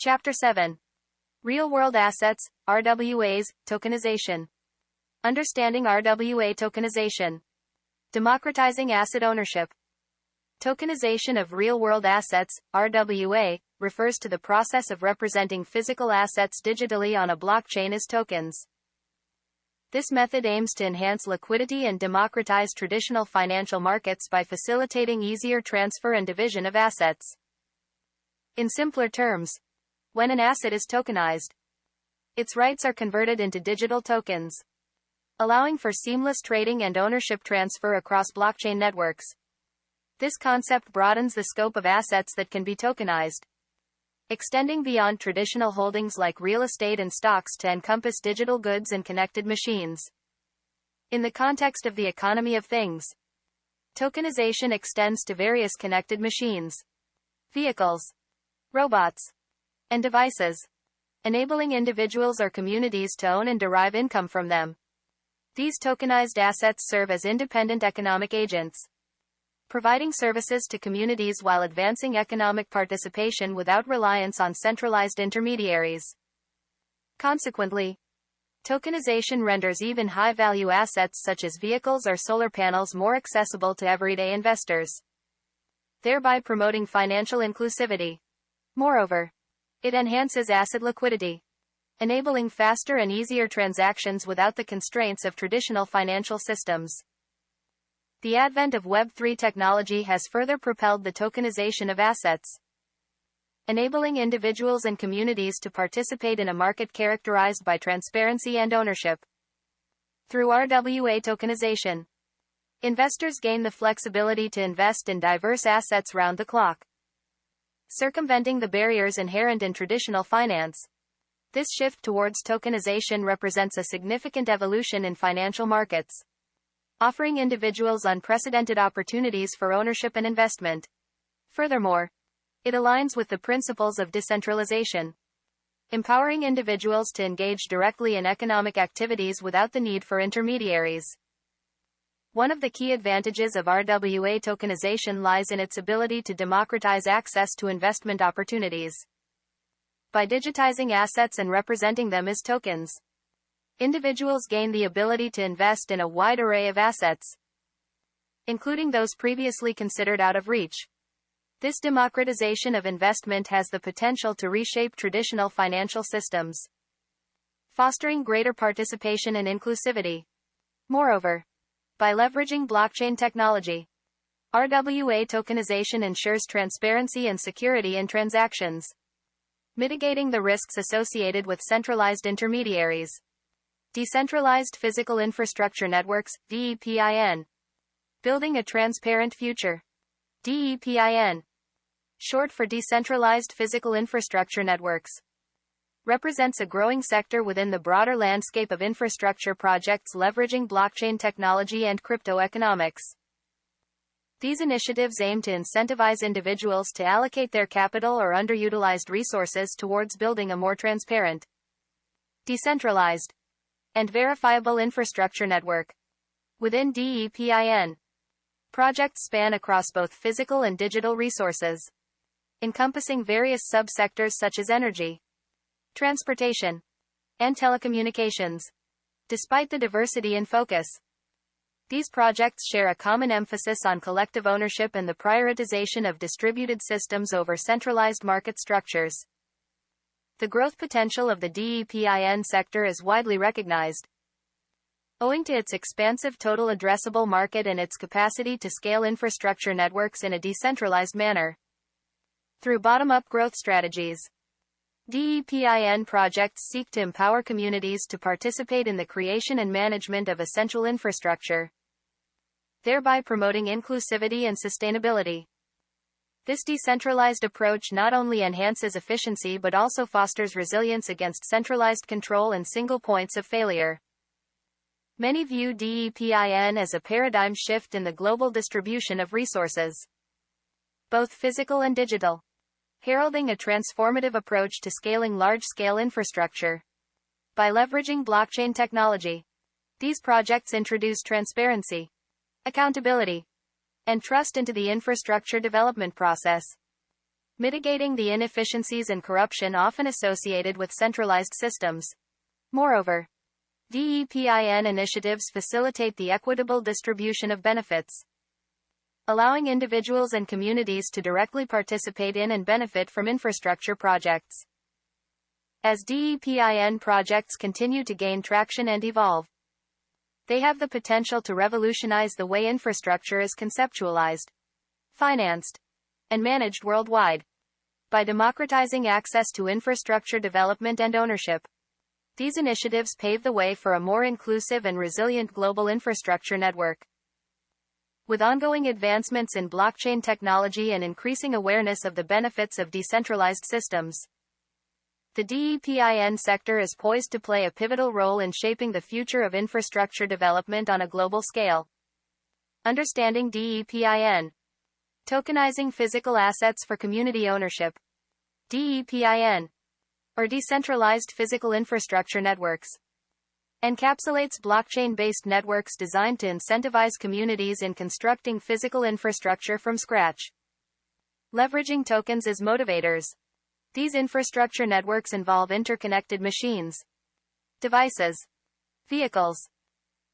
Chapter 7. Real-World Assets, RWAs, Tokenization. Understanding RWA tokenization. Democratizing asset ownership. Tokenization of real-world assets, RWA, refers to the process of representing physical assets digitally on a blockchain as tokens. This method aims to enhance liquidity and democratize traditional financial markets by facilitating easier transfer and division of assets. In simpler terms, when an asset is tokenized, its rights are converted into digital tokens, allowing for seamless trading and ownership transfer across blockchain networks. This concept broadens the scope of assets that can be tokenized, extending beyond traditional holdings like real estate and stocks to encompass digital goods and connected machines. In the context of the economy of things, tokenization extends to various connected machines, vehicles, robots, and devices, enabling individuals or communities to own and derive income from them. These tokenized assets serve as independent economic agents, providing services to communities while advancing economic participation without reliance on centralized intermediaries. Consequently, tokenization renders even high-value assets such as vehicles or solar panels more accessible to everyday investors, thereby promoting financial inclusivity. Moreover, it enhances asset liquidity, enabling faster and easier transactions without the constraints of traditional financial systems. The advent of Web3 technology has further propelled the tokenization of assets, enabling individuals and communities to participate in a market characterized by transparency and ownership. Through RWA tokenization, investors gain the flexibility to invest in diverse assets round the clock, circumventing the barriers inherent in traditional finance. This shift towards tokenization represents a significant evolution in financial markets, offering individuals unprecedented opportunities for ownership and investment. Furthermore, it aligns with the principles of decentralization, empowering individuals to engage directly in economic activities without the need for intermediaries. One of the key advantages of RWA tokenization lies in its ability to democratize access to investment opportunities. By digitizing assets and representing them as tokens, individuals gain the ability to invest in a wide array of assets, including those previously considered out of reach. This democratization of investment has the potential to reshape traditional financial systems, fostering greater participation and inclusivity. Moreover, by leveraging blockchain technology, RWA tokenization ensures transparency and security in transactions, mitigating the risks associated with centralized intermediaries. Decentralized Physical Infrastructure Networks, DEPIN. Building a Transparent Future. DEPIN, short for Decentralized Physical Infrastructure Networks, represents a growing sector within the broader landscape of infrastructure projects leveraging blockchain technology and crypto economics. These initiatives aim to incentivize individuals to allocate their capital or underutilized resources towards building a more transparent, decentralized, and verifiable infrastructure network. Within DEPIN, projects span across both physical and digital resources, encompassing various subsectors such as energy, transportation, and telecommunications. Despite the diversity in focus, these projects share a common emphasis on collective ownership and the prioritization of distributed systems over centralized market structures. The growth potential of the DEPIN sector is widely recognized, owing to its expansive total addressable market and its capacity to scale infrastructure networks in a decentralized manner. Through bottom-up growth strategies, DEPIN projects seek to empower communities to participate in the creation and management of essential infrastructure, thereby promoting inclusivity and sustainability. This decentralized approach not only enhances efficiency but also fosters resilience against centralized control and single points of failure. Many view DEPIN as a paradigm shift in the global distribution of resources, both physical and digital, heralding a transformative approach to scaling large-scale infrastructure. By leveraging blockchain technology, these projects introduce transparency, accountability, and trust into the infrastructure development process. mitigating the inefficiencies and corruption often associated with centralized systems. Moreover, DEPIN initiatives facilitate the equitable distribution of benefits, allowing individuals and communities to directly participate in and benefit from infrastructure projects. As DEPIN projects continue to gain traction and evolve, they have the potential to revolutionize the way infrastructure is conceptualized, financed, and managed worldwide. By democratizing access to infrastructure development and ownership, these initiatives pave the way for a more inclusive and resilient global infrastructure network. With ongoing advancements in blockchain technology and increasing awareness of the benefits of decentralized systems, the DEPIN sector is poised to play a pivotal role in shaping the future of infrastructure development on a global scale. Understanding DEPIN. Tokenizing physical assets for community ownership. DEPIN, or Decentralized Physical Infrastructure Networks, encapsulates blockchain-based networks designed to incentivize communities in constructing physical infrastructure from scratch. Leveraging tokens as motivators. These infrastructure networks involve interconnected machines, devices, vehicles,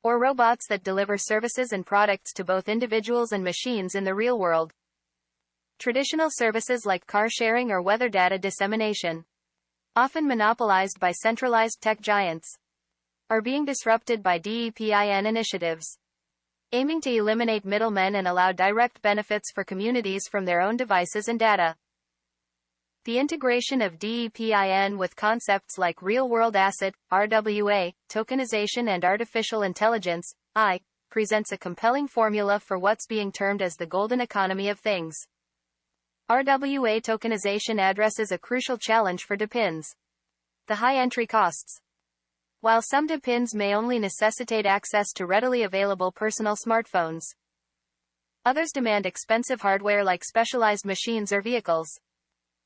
or robots that deliver services and products to both individuals and machines in the real world. Traditional services like car sharing or weather data dissemination, often monopolized by centralized tech giants, are being disrupted by DEPIN initiatives, aiming to eliminate middlemen and allow direct benefits for communities from their own devices and data. The integration of DEPIN with concepts like real-world asset, RWA, tokenization and artificial intelligence, AI, presents a compelling formula for what's being termed as the golden economy of things. RWA tokenization addresses a crucial challenge for DEPINs: the high entry costs. While some DEPINs may only necessitate access to readily available personal smartphones, others demand expensive hardware like specialized machines or vehicles.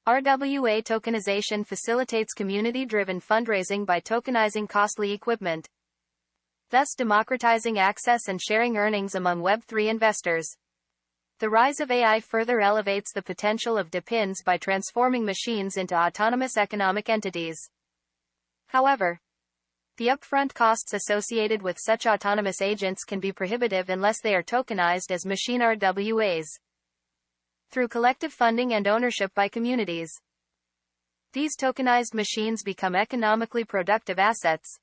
RWA tokenization facilitates community-driven fundraising by tokenizing costly equipment, thus democratizing access and sharing earnings among Web3 investors. The rise of AI further elevates the potential of DEPINs by transforming machines into autonomous economic entities. However, the upfront costs associated with such autonomous agents can be prohibitive unless they are tokenized as machine RWAs. Through collective funding and ownership by communities, these tokenized machines become economically productive assets,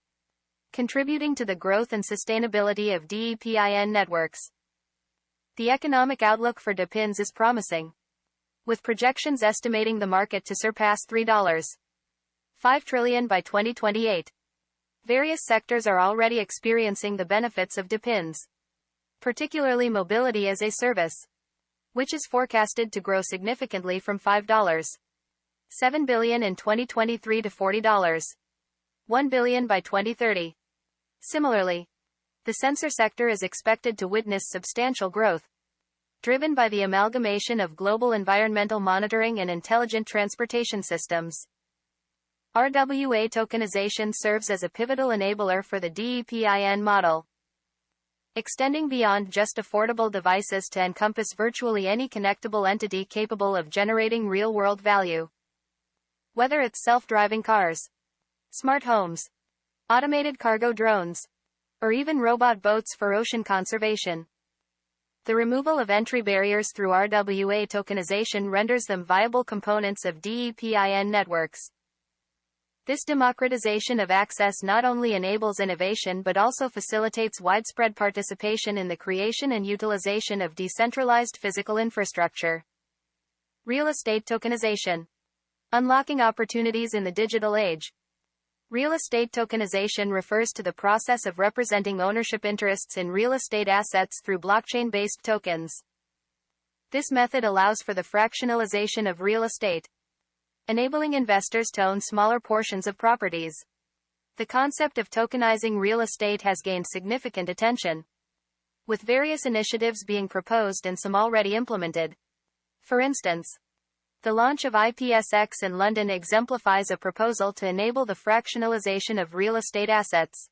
contributing to the growth and sustainability of DEPIN networks. The economic outlook for DEPINs is promising, with projections estimating the market to surpass $3.5 trillion by 2028. Various sectors are already experiencing the benefits of DEPINs, particularly mobility as a service, which is forecasted to grow significantly from $5.7 billion in 2023 to $40.1 billion by 2030. Similarly, the sensor sector is expected to witness substantial growth, driven by the amalgamation of global environmental monitoring and intelligent transportation systems. RWA tokenization serves as a pivotal enabler for the DEPIN model, extending beyond just affordable devices to encompass virtually any connectable entity capable of generating real-world value. Whether it's self-driving cars, smart homes, automated cargo drones, or even robot boats for ocean conservation, the removal of entry barriers through RWA tokenization renders them viable components of DEPIN networks. This democratization of access not only enables innovation but also facilitates widespread participation in the creation and utilization of decentralized physical infrastructure. Real estate tokenization. Unlocking opportunities in the digital age. Real estate tokenization refers to the process of representing ownership interests in real estate assets through blockchain-based tokens. This method allows for the fractionalization of real estate, enabling investors to own smaller portions of properties. The concept of tokenizing real estate has gained significant attention, with various initiatives being proposed and some already implemented. For instance, the launch of IPSX in London exemplifies a proposal to enable the fractionalization of real estate assets,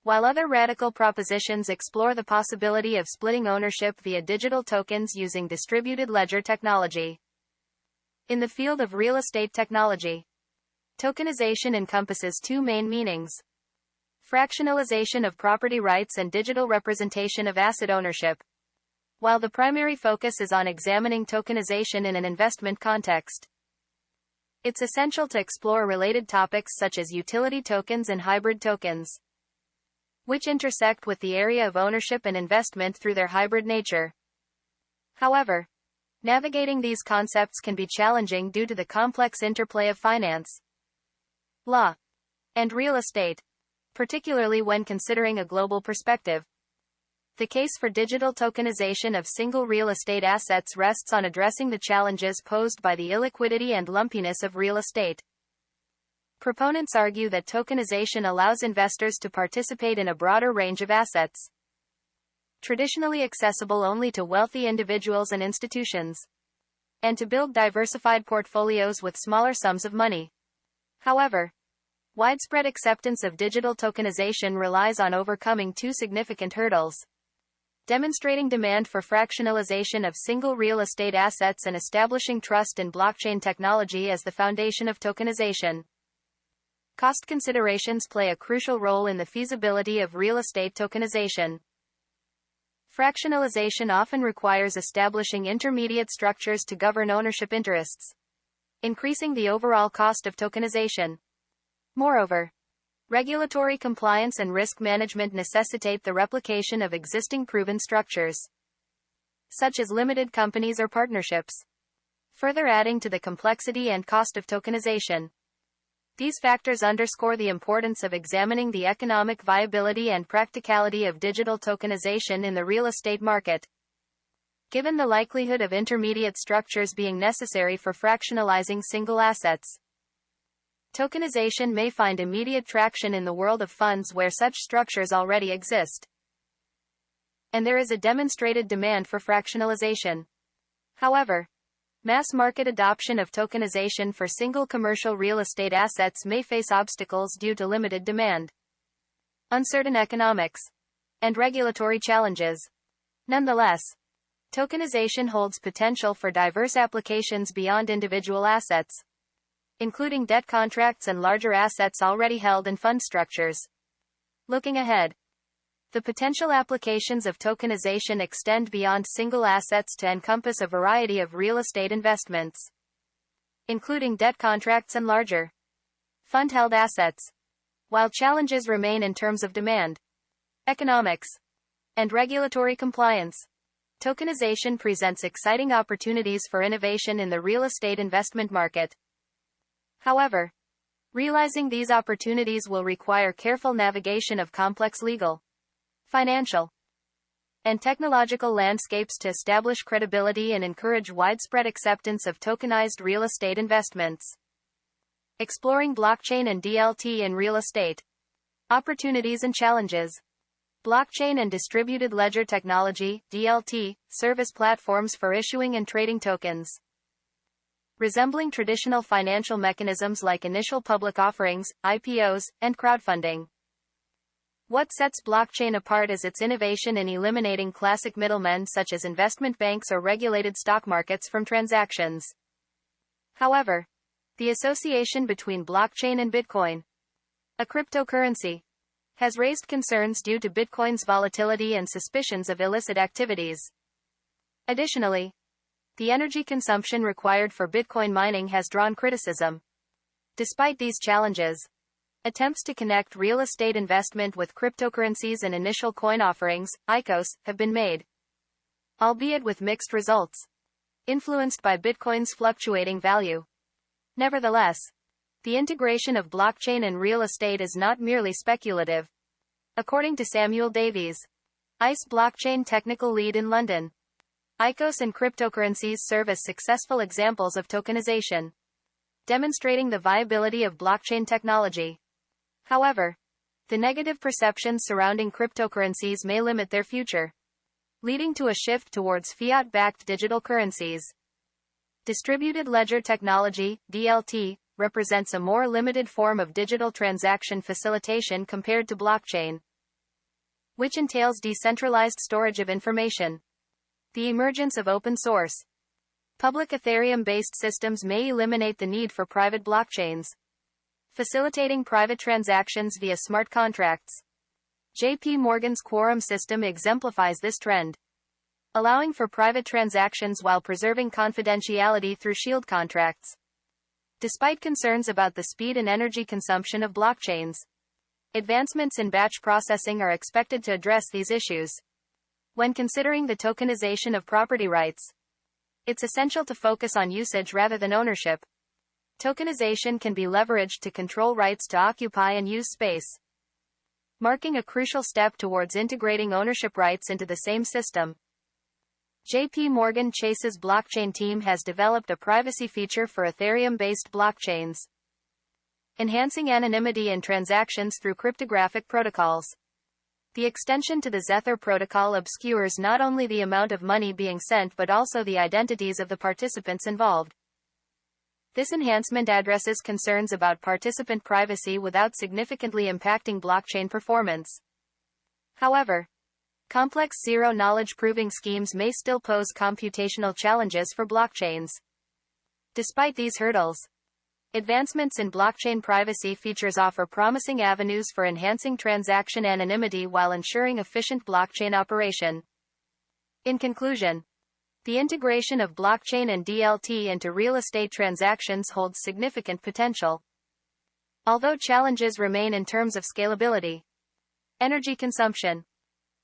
while other radical propositions explore the possibility of splitting ownership via digital tokens using distributed ledger technology. In the field of real estate technology, tokenization encompasses two main meanings: fractionalization of property rights and digital representation of asset ownership. While the primary focus is on examining tokenization in an investment context, it's essential to explore related topics such as utility tokens and hybrid tokens, which intersect with the area of ownership and investment through their hybrid nature. However, navigating these concepts can be challenging due to the complex interplay of finance, law, and real estate, particularly when considering a global perspective. The case for digital tokenization of single real estate assets rests on addressing the challenges posed by the illiquidity and lumpiness of real estate. Proponents argue that tokenization allows investors to participate in a broader range of assets, traditionally accessible only to wealthy individuals and institutions, and to build diversified portfolios with smaller sums of money. However, widespread acceptance of digital tokenization relies on overcoming two significant hurdles: demonstrating demand for fractionalization of single real estate assets and establishing trust in blockchain technology as the foundation of tokenization. Cost considerations play a crucial role in the feasibility of real estate tokenization. Fractionalization often requires establishing intermediate structures to govern ownership interests, increasing the overall cost of tokenization. Moreover, regulatory compliance and risk management necessitate the replication of existing proven structures, such as limited companies or partnerships, further adding to the complexity and cost of tokenization. These factors underscore the importance of examining the economic viability and practicality of digital tokenization in the real estate market. Given the likelihood of intermediate structures being necessary for fractionalizing single assets, tokenization may find immediate traction in the world of funds where such structures already exist, and there is a demonstrated demand for fractionalization. However, mass market adoption of tokenization for single commercial real estate assets may face obstacles due to limited demand, uncertain economics, and regulatory challenges. Nonetheless, tokenization holds potential for diverse applications beyond individual assets, including debt contracts and larger assets already held in fund structures. Looking ahead, the potential applications of tokenization extend beyond single assets to encompass a variety of real estate investments, including debt contracts and larger fund-held assets. While challenges remain in terms of demand, economics, and regulatory compliance, tokenization presents exciting opportunities for innovation in the real estate investment market. However, realizing these opportunities will require careful navigation of complex legal, financial, and technological landscapes to establish credibility and encourage widespread acceptance of tokenized real estate investments. Exploring blockchain and DLT in real estate. Opportunities and challenges. Blockchain and distributed ledger technology, DLT, service platforms for issuing and trading tokens, resembling traditional financial mechanisms like initial public offerings, IPOs, and crowdfunding. What sets blockchain apart is its innovation in eliminating classic middlemen such as investment banks or regulated stock markets from transactions. However, the association between blockchain and Bitcoin, a cryptocurrency, has raised concerns due to Bitcoin's volatility and suspicions of illicit activities. Additionally, the energy consumption required for Bitcoin mining has drawn criticism. Despite these challenges, attempts to connect real estate investment with cryptocurrencies and initial coin offerings, ICOs, have been made, albeit with mixed results, influenced by Bitcoin's fluctuating value. Nevertheless, the integration of blockchain and real estate is not merely speculative. According to Samuel Davies, ICE blockchain technical lead in London, ICOs and cryptocurrencies serve as successful examples of tokenization, demonstrating the viability of blockchain technology. However, the negative perceptions surrounding cryptocurrencies may limit their future, leading to a shift towards fiat-backed digital currencies. Distributed ledger technology, DLT, represents a more limited form of digital transaction facilitation compared to blockchain, which entails decentralized storage of information. The emergence of open source Public Ethereum-based systems may eliminate the need for private blockchains, facilitating private transactions via smart contracts. JP Morgan's Quorum system exemplifies this trend, allowing for private transactions while preserving confidentiality through shield contracts. Despite concerns about the speed and energy consumption of blockchains, advancements in batch processing are expected to address these issues. When considering the tokenization of property rights, it's essential to focus on usage rather than ownership. Tokenization can be leveraged to control rights to occupy and use space, marking a crucial step towards integrating ownership rights into the same system. JP Morgan Chase's blockchain team has developed a privacy feature for Ethereum-based blockchains, enhancing anonymity in transactions through cryptographic protocols. The extension to the Zethar protocol obscures not only the amount of money being sent but also the identities of the participants involved. This enhancement addresses concerns about participant privacy without significantly impacting blockchain performance. However, complex zero-knowledge proving schemes may still pose computational challenges for blockchains. Despite these hurdles, advancements in blockchain privacy features offer promising avenues for enhancing transaction anonymity while ensuring efficient blockchain operation. In conclusion, the integration of blockchain and DLT into real estate transactions holds significant potential. Although challenges remain in terms of scalability, energy consumption,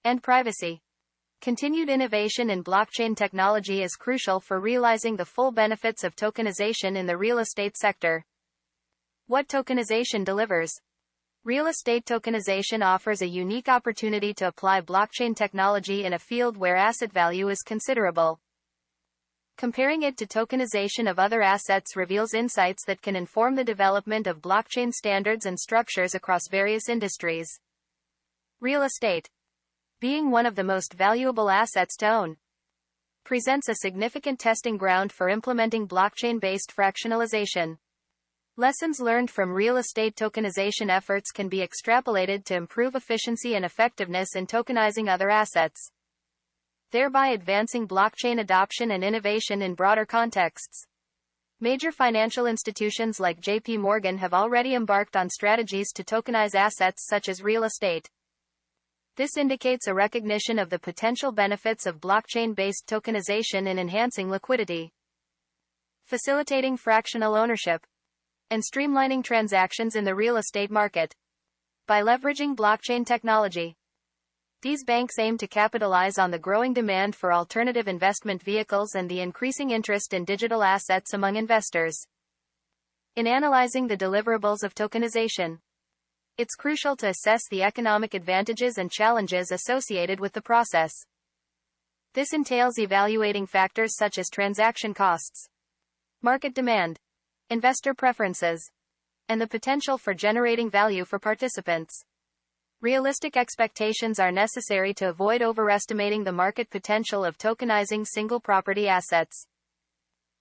and privacy, continued innovation in blockchain technology is crucial for realizing the full benefits of tokenization in the real estate sector. What tokenization delivers? Real estate tokenization offers a unique opportunity to apply blockchain technology in a field where asset value is considerable. Comparing it to tokenization of other assets reveals insights that can inform the development of blockchain standards and structures across various industries. Real estate, being one of the most valuable assets to own, presents a significant testing ground for implementing blockchain-based fractionalization. Lessons learned from real estate tokenization efforts can be extrapolated to improve efficiency and effectiveness in tokenizing other assets, thereby advancing blockchain adoption and innovation in broader contexts. Major financial institutions like JP Morgan have already embarked on strategies to tokenize assets such as real estate. This indicates a recognition of the potential benefits of blockchain-based tokenization in enhancing liquidity, facilitating fractional ownership, and streamlining transactions in the real estate market. By leveraging blockchain technology, these banks aim to capitalize on the growing demand for alternative investment vehicles and the increasing interest in digital assets among investors. In analyzing the deliverables of tokenization, it's crucial to assess the economic advantages and challenges associated with the process. This entails evaluating factors such as transaction costs, market demand, investor preferences, and the potential for generating value for participants. Realistic expectations are necessary to avoid overestimating the market potential of tokenizing single property assets,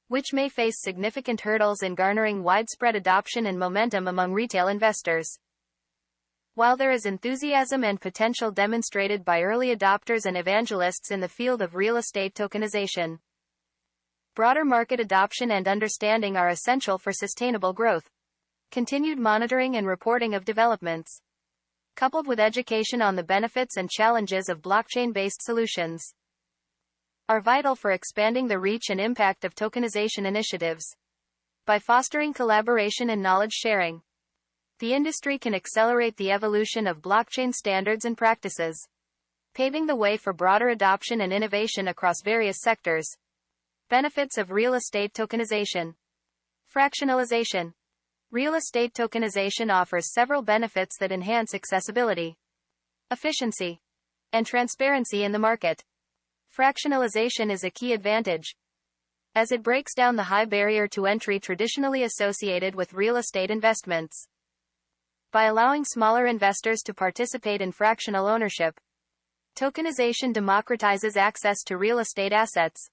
which may face significant hurdles in garnering widespread adoption and momentum among retail investors. While there is enthusiasm and potential demonstrated by early adopters and evangelists in the field of real estate tokenization, broader market adoption and understanding are essential for sustainable growth. Continued monitoring and reporting of developments, coupled with education on the benefits and challenges of blockchain-based solutions, are vital for expanding the reach and impact of tokenization initiatives. By fostering collaboration and knowledge sharing, the industry can accelerate the evolution of blockchain standards and practices, paving the way for broader adoption and innovation across various sectors. Benefits of real estate tokenization. Fractionalization. Real estate tokenization offers several benefits that enhance accessibility, efficiency, and transparency in the market. Fractionalization is a key advantage, as it breaks down the high barrier to entry traditionally associated with real estate investments. By allowing smaller investors to participate in fractional ownership, tokenization democratizes access to real estate assets,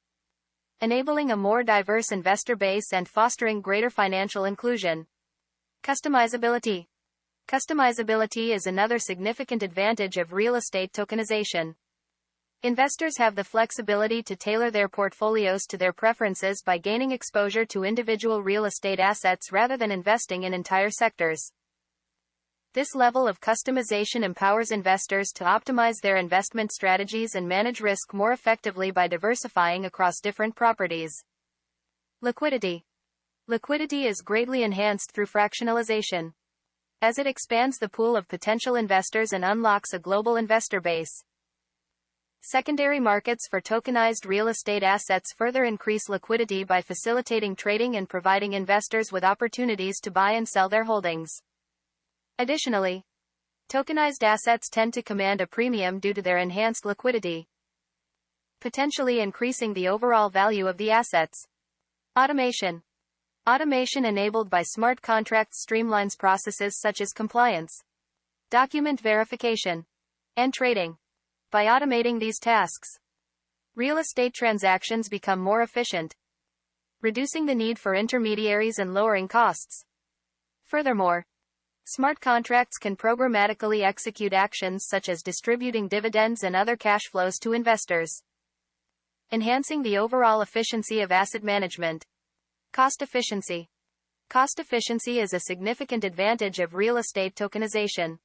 enabling a more diverse investor base and fostering greater financial inclusion. Customizability. Customizability is another significant advantage of real estate tokenization. Investors have the flexibility to tailor their portfolios to their preferences by gaining exposure to individual real estate assets rather than investing in entire sectors. This level of customization empowers investors to optimize their investment strategies and manage risk more effectively by diversifying across different properties. Liquidity. Liquidity is greatly enhanced through fractionalization, as it expands the pool of potential investors and unlocks a global investor base. Secondary markets for tokenized real estate assets further increase liquidity by facilitating trading and providing investors with opportunities to buy and sell their holdings. Additionally, tokenized assets tend to command a premium due to their enhanced liquidity, potentially increasing the overall value of the assets. Automation. Automation enabled by smart contracts streamlines processes such as compliance, document verification, and trading. By automating these tasks, real estate transactions become more efficient, reducing the need for intermediaries and lowering costs. Furthermore, smart contracts can programmatically execute actions such as distributing dividends and other cash flows to investors, enhancing the overall efficiency of asset management. Cost efficiency. Cost efficiency is a significant advantage of real estate tokenization,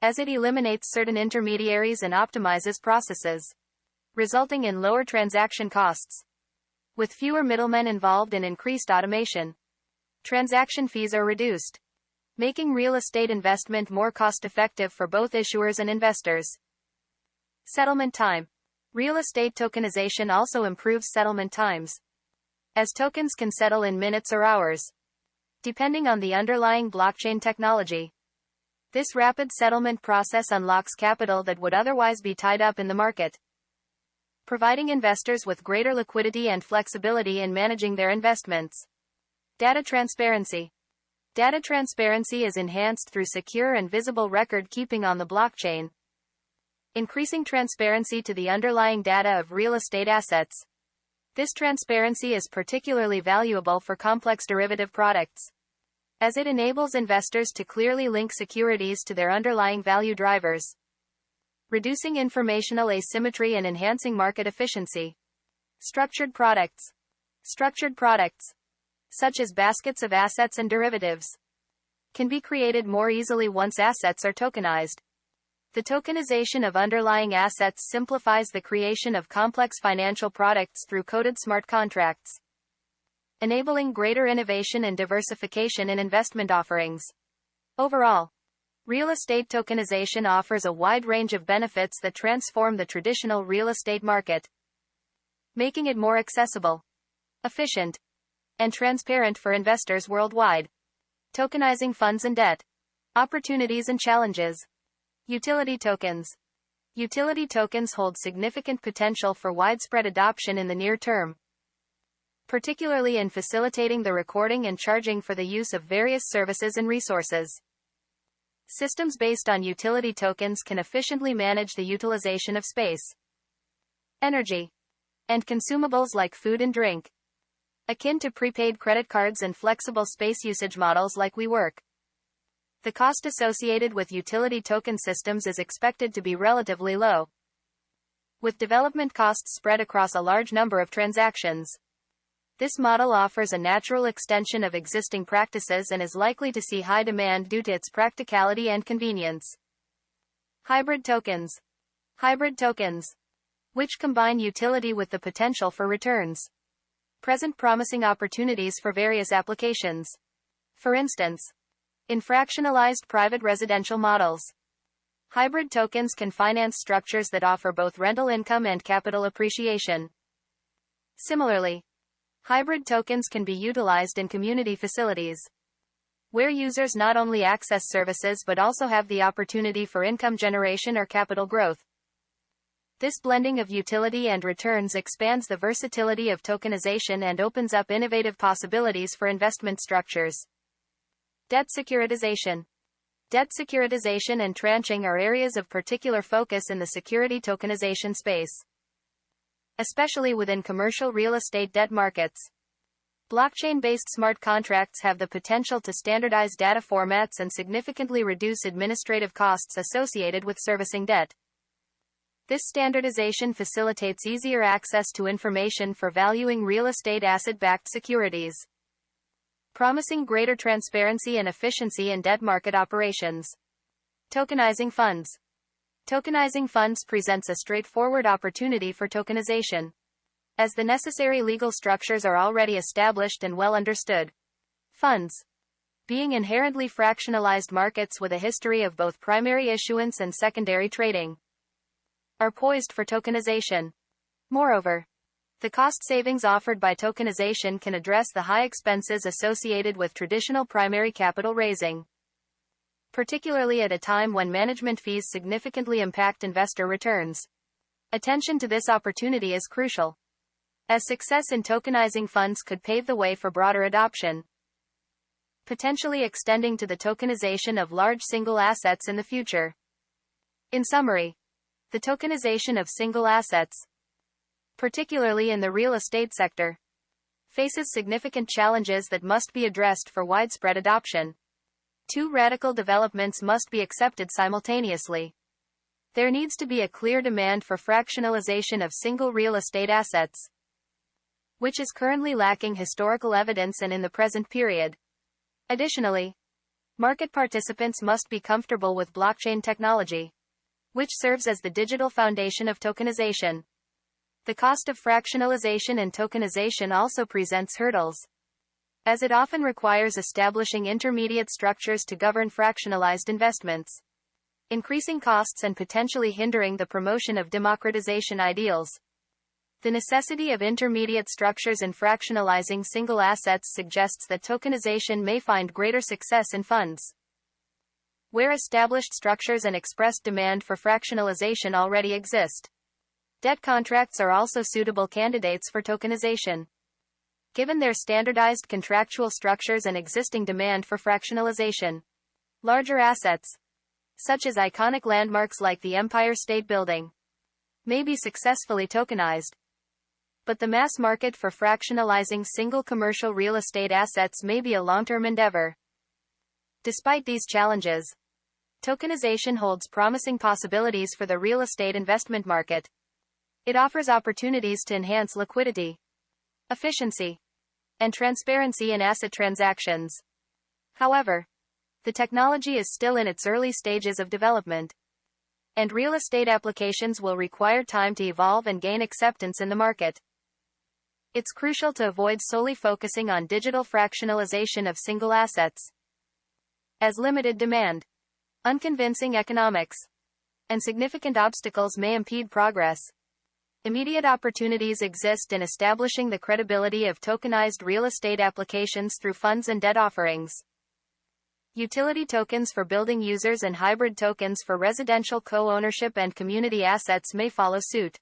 as it eliminates certain intermediaries and optimizes processes, resulting in lower transaction costs. With fewer middlemen involved and increased automation, transaction fees are reduced, making real estate investment more cost-effective for both issuers and investors. Settlement time. Real estate tokenization also improves settlement times, as tokens can settle in minutes or hours, depending on the underlying blockchain technology. This rapid settlement process unlocks capital that would otherwise be tied up in the market, providing investors with greater liquidity and flexibility in managing their investments. Data transparency. Data transparency is enhanced through secure and visible record keeping on the blockchain, increasing transparency to the underlying data of real estate assets. This transparency is particularly valuable for complex derivative products, as it enables investors to clearly link securities to their underlying value drivers, reducing informational asymmetry and enhancing market efficiency. Structured products. Structured products, such as baskets of assets and derivatives, can be created more easily once assets are tokenized. The tokenization of underlying assets simplifies the creation of complex financial products through coded smart contracts, enabling greater innovation and diversification in investment offerings. Overall, real estate tokenization offers a wide range of benefits that transform the traditional real estate market, making it more accessible, efficient, and transparent for investors worldwide. Tokenizing funds and debt. Opportunities and challenges. Utility tokens. Utility tokens hold significant potential for widespread adoption in the near term, particularly in facilitating the recording and charging for the use of various services and resources. Systems based on utility tokens can efficiently manage the utilization of space, energy, and consumables like food and drink, akin to prepaid credit cards and flexible space usage models like WeWork. The cost associated with utility token systems is expected to be relatively low, with development costs spread across a large number of transactions. This model offers a natural extension of existing practices and is likely to see high demand due to its practicality and convenience. Hybrid tokens. Hybrid tokens, which combine utility with the potential for returns, present promising opportunities for various applications. For instance, in fractionalized private residential models, hybrid tokens can finance structures that offer both rental income and capital appreciation. Similarly, hybrid tokens can be utilized in community facilities, where users not only access services but also have the opportunity for income generation or capital growth. This blending of utility and returns expands the versatility of tokenization and opens up innovative possibilities for investment structures. Debt securitization. Debt securitization and tranching are areas of particular focus in the security tokenization space, especially within commercial real estate debt markets. Blockchain-based smart contracts have the potential to standardize data formats and significantly reduce administrative costs associated with servicing debt. This standardization facilitates easier access to information for valuing real estate asset-backed securities, promising greater transparency and efficiency in debt market operations. Tokenizing funds. Tokenizing funds presents a straightforward opportunity for tokenization, as the necessary legal structures are already established and well understood. Funds, being inherently fractionalized markets with a history of both primary issuance and secondary trading, are poised for tokenization. Moreover, the cost savings offered by tokenization can address the high expenses associated with traditional primary capital raising, particularly at a time when management fees significantly impact investor returns. Attention to this opportunity is crucial, as success in tokenizing funds could pave the way for broader adoption, potentially extending to the tokenization of large single assets in the future. In summary, the tokenization of single assets, particularly in the real estate sector, faces significant challenges that must be addressed for widespread adoption. Two radical developments must be accepted simultaneously. There needs to be a clear demand for fractionalization of single real estate assets, which is currently lacking historical evidence and in the present period. Additionally, market participants must be comfortable with blockchain technology, which serves as the digital foundation of tokenization. The cost of fractionalization and tokenization also presents hurdles, as it often requires establishing intermediate structures to govern fractionalized investments, increasing costs and potentially hindering the promotion of democratization ideals. The necessity of intermediate structures in fractionalizing single assets suggests that tokenization may find greater success in funds where established structures and expressed demand for fractionalization already exist. Debt contracts are also suitable candidates for tokenization, given their standardized contractual structures and existing demand for fractionalization. Larger assets, such as iconic landmarks like the Empire State Building, may be successfully tokenized, but the mass market for fractionalizing single commercial real estate assets may be a long-term endeavor. Despite these challenges, tokenization holds promising possibilities for the real estate investment market. It offers opportunities to enhance liquidity, efficiency, and transparency in asset transactions. However, the technology is still in its early stages of development, and real estate applications will require time to evolve and gain acceptance in the market. It's crucial to avoid solely focusing on digital fractionalization of single assets, as limited demand, unconvincing economics, and significant obstacles may impede progress. Immediate opportunities exist in establishing the credibility of tokenized real estate applications through funds and debt offerings. Utility tokens for building users and hybrid tokens for residential co-ownership and community assets may follow suit,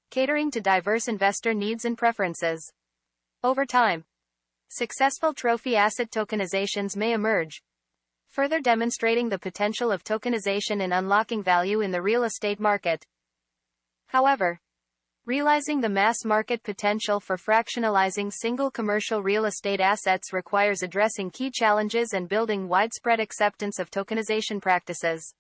catering to diverse investor needs and preferences. Over time, successful trophy asset tokenizations may emerge, further demonstrating the potential of tokenization in unlocking value in the real estate market. However, realizing the mass market potential for fractionalizing single commercial real estate assets requires addressing key challenges and building widespread acceptance of tokenization practices.